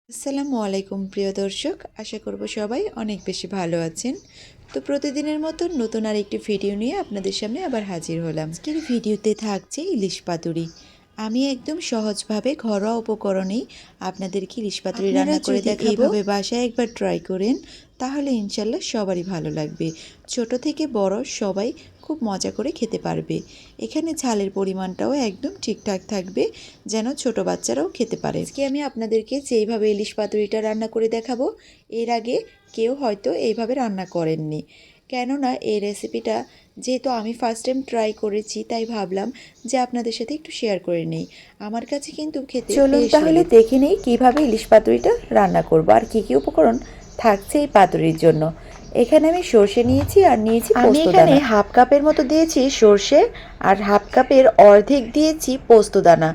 আসসালামু আলাইকুম প্রিয় দর্শক, আশা করব সবাই অনেক বেশি ভালো আছেন। তো প্রতিদিনের মতো নতুন আর একটি ভিডিও নিয়ে আপনাদের সামনে আবার হাজির হলাম। আজকের ভিডিওতে থাকছে ইলিশ পাতুরি। আমি একদম সহজভাবে ঘরোয়া উপকরণেই আপনাদেরকে ইলিশ পাতুরি রান্না করে দেখাবো। এইভাবে বাসায় একবার ট্রাই করেন, তাহলে ইনশাল্লাহ সবারই ভালো লাগবে। ছোট থেকে বড় সবাই খুব মজা করে খেতে পারবে। এখানে ঝালের পরিমাণটাও একদম ঠিকঠাক থাকবে, যেন ছোট বাচ্চারাও খেতে পারে। আজকে আমি আপনাদেরকে যেইভাবে ইলিশ পাতুরিটা রান্না করে দেখাবো, এর আগে কেউ হয়তো এইভাবে রান্না করেননি। কেননা এই রেসিপিটা যেহেতু আমি ফার্স্ট টাইম ট্রাই করেছি, তাই ভাবলাম যে আপনাদের সাথে একটু শেয়ার করে নেই। আমার কাছে কিন্তু খেতে চলুন তাহলে দেখে নেই কীভাবে ইলিশ পাতুরিটা রান্না করব আর কী কী উপকরণ থাকছে এই পাতুরির জন্য। এখানে আমি সর্ষে নিয়েছি আর নিয়েছি আমি এখানে হাফ কাপের মতো দিয়েছি সর্ষে, আর হাফ কাপের অর্ধেক দিয়েছি পোস্তদানা।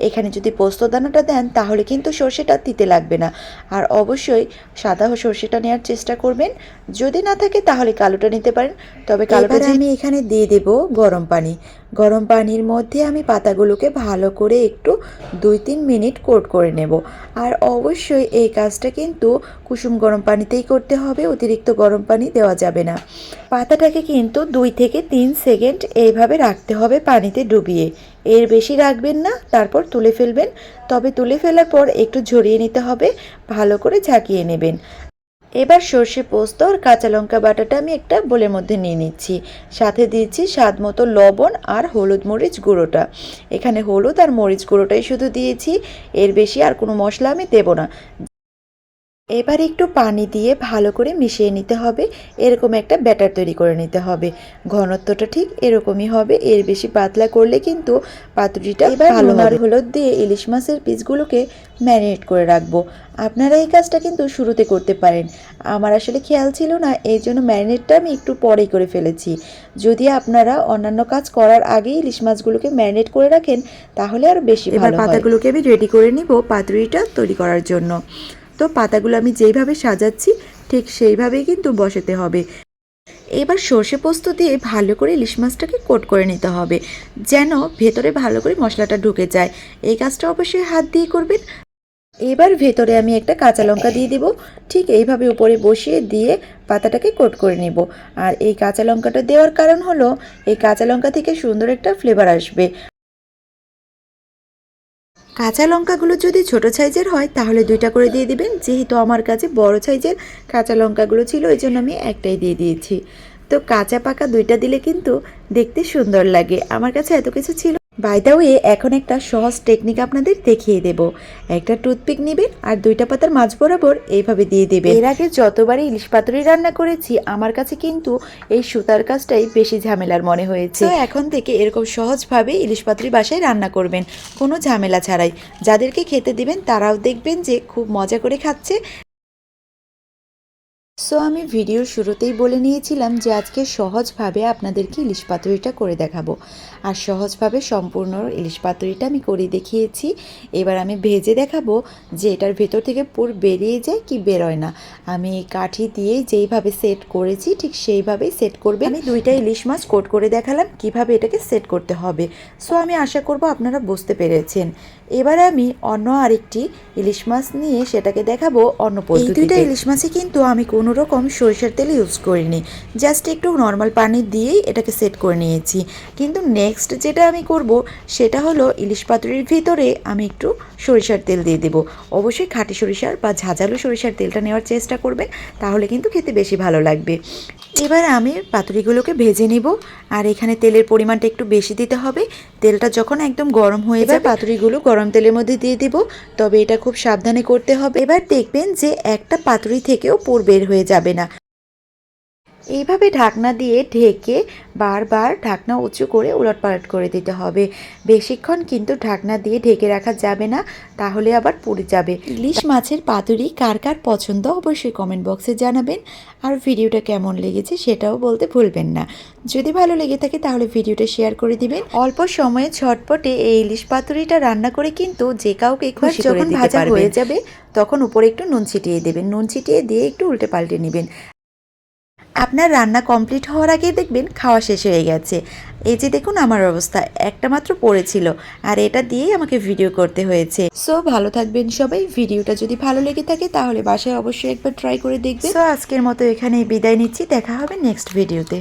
এখানে যদি পোস্তদানাটা দেন তাহলে কিন্তু সর্ষেটা তিতে লাগবে না। আর অবশ্যই সাদা সর্ষেটা নেওয়ার চেষ্টা করবেন, যদি না থাকে তাহলে কালোটা নিতে পারেন। তবে কালোটা আমি এখানে দিয়ে দেব গরম পানি। গরম পানির মধ্যে আমি পাতাগুলোকে ভালো করে একটু 2-3 মিনিট কোট করে নেব। আর অবশ্যই এই কাজটা কিন্তু কুসুম গরম পানিতেই করতে হবে, অতিরিক্ত গরম পানি দেওয়া যাবে না। পাতাটাকে কিন্তু 2 থেকে 3 সেকেন্ড এইভাবে রাখতে হবে পানিতে ডুবিয়ে, এর বেশি রাখবেন না, তারপর তুলে ফেলবেন। তবে তুলে ফেলার পর একটু ঝরিয়ে নিতে হবে, ভালো করে ঝাঁকিয়ে নেবেন। এবার সর্ষে পোস্ত আর কাঁচা লঙ্কা বাটাটা আমি একটা বোলের মধ্যে নিয়ে নিচ্ছি। সাথে দিচ্ছি স্বাদ মতো লবণ আর হলুদ মরিচ গুঁড়োটা। এখানে হলুদ আর মরিচ গুঁড়োটাই শুধু দিয়েছি, এর বেশি আর কোনো মশলা আমি দেব না। এবার একটু পানি দিয়ে ভালো করে মিশিয়ে নিতে হবে, এরকম একটা ব্যাটার তৈরি করে নিতে হবে। ঘনত্বটা ঠিক এরকমই হবে, এর বেশি পাতলা করলে কিন্তু পাতুরিটা ভালো হবে। আর হলুদ দিয়ে ইলিশ মাছের পিসগুলোকে ম্যারিনেট করে রাখবো। আপনারা এই কাজটা কিন্তু শুরুতে করতে পারেন, আমার আসলে খেয়াল ছিল না, এই জন্য ম্যারিনেটটা আমি একটু পরেই করে ফেলেছি। যদি আপনারা অন্যান্য কাজ করার আগেই ইলিশ মাছগুলোকে ম্যারিনেট করে রাখেন তাহলে আরও বেশি ভালো হয়। এবার পাতাগুলোকে আমি রেডি করে নিব পাতুরিটা তৈরি করার জন্য। তো পাতাগুলো আমি যেইভাবে সাজাচ্ছি ঠিক সেইভাবেই কিন্তু বসাতে হবে। এবার সর্ষে পোস্ত দিয়ে ভালো করে ইলিশ মাছটাকে কোট করে নিতে হবে, যেন ভেতরে ভালো করে মশলাটা ঢুকে যায়। এই কাজটা অবশ্যই হাত দিয়ে করবেন। এবার ভেতরে আমি একটা কাঁচা লঙ্কা দিয়ে দিব, ঠিক এইভাবে উপরে বসিয়ে দিয়ে পাতাটাকে কোট করে নেব। আর এই কাঁচা লঙ্কাটা দেওয়ার কারণ হলো এই কাঁচা লঙ্কা থেকে সুন্দর একটা ফ্লেভার আসবে। কাঁচা লঙ্কাগুলো যদি ছোট সাইজের হয় তাহলে 2টা করে দিয়ে দিবেন, যেহেতু আমার কাছে বড় সাইজের কাঁচা লঙ্কাগুলো ছিল ওই জন্য আমি একটাই দিয়ে দিয়েছি। তো কাঁচা পাকা 2টা দিলে কিন্তু দেখতে সুন্দর লাগে, আমার কাছে এত কিছু ছিল। বাই দ্য ওয়ে, এখন একটা সহজ টেকনিক আপনাদের দেখিয়ে দেব। একটা টুথপিক নেবেন আর 2টা পাতার মাঝ বরাবর এইভাবে দিয়ে দেবেন। এর আগে যতবারই ইলিশ পাতুরি রান্না করেছি আমার কাছে কিন্তু এই সুতার কাজটাই বেশি ঝামেলার মনে হয়েছে। তো এখন থেকে এরকম সহজভাবে ইলিশ পাতুরি বাসায় রান্না করবেন, কোনো ঝামেলা ছাড়াই। যাদেরকে খেতে দিবেন তারাও দেখবেন যে খুব মজা করে খাচ্ছে। সো আমি ভিডিওর শুরুতেই বলে নিয়েছিলাম যে আজকে সহজভাবে আপনাদেরকে ইলিশ পাতুরিটা করে দেখাবো, আর সহজভাবে সম্পূর্ণ ইলিশ পাতুরিটা আমি করে দেখিয়েছি। এবার আমি ভেজে দেখাবো যে এটার ভেতর থেকে পুর বেরিয়ে যায় কি বেরোয় না। আমি এই কাঠি দিয়ে যেইভাবে সেট করেছি ঠিক সেইভাবেই সেট করবে। আমি 2টা ইলিশ মাছ কোট করে দেখালাম কিভাবে এটাকে সেট করতে হবে। সো আমি আশা করব আপনারা বুঝতে পেরেছেন। এবার আমি অন্য আরেকটি ইলিশ মাছ নিয়ে সেটাকে দেখাবো অন্য পদ্ধতিতে। এই 2টা ইলিশ মাছে কিন্তু আমি কোনো রকম সরিষার তেল ইউজ করিনি, জাস্ট একটু নর্মাল পানি দিয়েই এটাকে সেট করে নিয়েছি। কিন্তু নেক্সট যেটা আমি করব সেটা হলো ইলিশ পাতুরির ভিতরে আমি একটু সরিষার তেল দিয়ে দেবো। অবশ্যই খাঁটি সরিষার বা ঝাঁঝালো সরিষার তেলটা নেওয়ার চেষ্টা করবেন, তাহলে কিন্তু খেতে বেশি ভালো লাগবে। এবার আমি পাতুরিগুলোকে ভেজে নিব, আর এখানে তেলের পরিমাণটা একটু বেশি দিতে হবে। তেলটা যখন একদম গরম হয়ে যায় পাতুরিগুলো গরম তেলের মধ্যে দিয়ে দিব, তবে এটা খুব সাবধানে করতে হবে। এবার দেখবেন যে একটা পাতুরি থেকেও পুর বের হয়ে যাবে না। এইভাবে ঢাকনা দিয়ে ঢেকে বারবার ঢাকনা উঁচু করে উলটপালট করে দিতে হবে। বেশিক্ষণ কিন্তু ঢাকনা দিয়ে ঢেকে রাখা যাবে না, তাহলে আবার পুড়ে যাবে। ইলিশ মাছের পাতুরি কার কার পছন্দ অবশ্যই কমেন্ট বক্সে জানাবেন, আর ভিডিওটা কেমন লেগেছে সেটাও বলতে ভুলবেন না। যদি ভালো লেগে থাকে তাহলে ভিডিওটা শেয়ার করে দিবেন। অল্প সময়ে ঝটপটে এই ইলিশ পাতুরিটা রান্না করে কিন্তু যে কাউকে খুশি করে দিতে পারবেন। যখন ভাজা হয়ে যাবে তখন উপরে একটু নুন ছিটিয়ে দেবেন, নুন ছিটিয়ে দিয়ে একটু উল্টে পাল্টে নেবেন। আপনার রান্না কমপ্লিট হওয়ার আগেই দেখবেন খাওয়া শেষ হয়ে গেছে। এই যে দেখুন আমার অবস্থা, একটা মাত্র পড়েছিল আর এটা দিয়েই আমাকে ভিডিও করতে হয়েছে। সো ভালো থাকবেন সবাই। ভিডিওটা যদি ভালো লেগে থাকে তাহলে বাসায় অবশ্যই একবার ট্রাই করে দেখবেন। সো আজকের মতো এখানেই বিদায় নিচ্ছি, দেখা হবে নেক্সট ভিডিওতে।